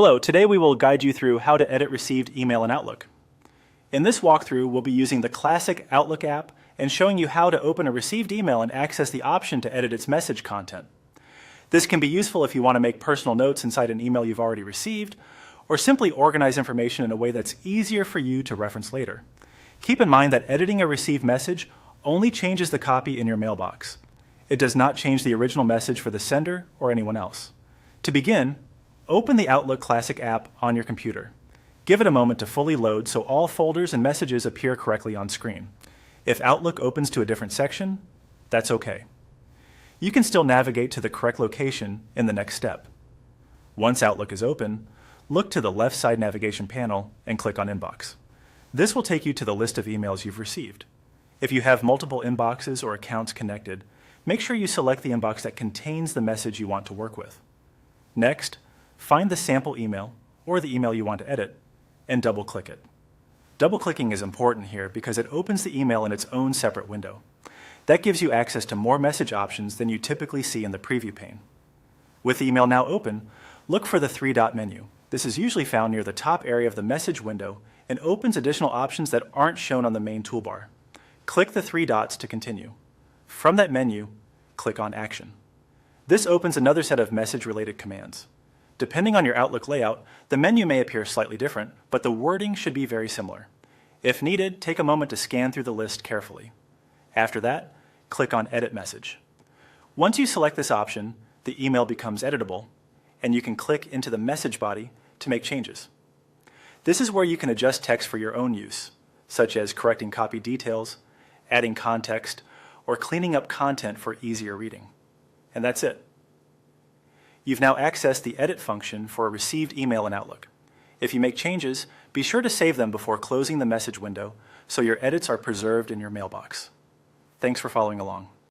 Hello, today we will guide you through how to edit received email in Outlook. In this walkthrough, we'll be using the classic Outlook app and showing you how to open a received email and access the option to edit its message content. This can be useful if you want to make personal notes inside an email you've already received, or simply organize information in a way that's easier for you to reference later. Keep in mind that editing a received message only changes the copy in your mailbox. It does not change the original message for the sender or anyone else. To begin, open the Outlook Classic app on your computer. Give it a moment to fully load so all folders and messages appear correctly on screen. If Outlook opens to a different section, that's okay. You can still navigate to the correct location in the next step. Once Outlook is open, look to the left side navigation panel and click on Inbox. This will take you to the list of emails you've received. If you have multiple inboxes or accounts connected, make sure you select the inbox that contains the message you want to work with. Next, find the sample email or the email you want to edit and double-click it. Double-clicking is important here because it opens the email in its own separate window. That gives you access to more message options than you typically see in the preview pane. With the email now open, look for the three-dot menu. This is usually found near the top area of the message window and opens additional options that aren't shown on the main toolbar. Click the three dots to continue. From that menu, click on Action. This opens another set of message-related commands. Depending on your Outlook layout, the menu may appear slightly different, but the wording should be very similar. If needed, take a moment to scan through the list carefully. After that, click on Edit Message. Once you select this option, the email becomes editable, and you can click into the message body to make changes. This is where you can adjust text for your own use, such as correcting copy details, adding context, or cleaning up content for easier reading. And that's it. You've now accessed the edit function for a received email in Outlook. If you make changes, be sure to save them before closing the message window so your edits are preserved in your mailbox. Thanks for following along.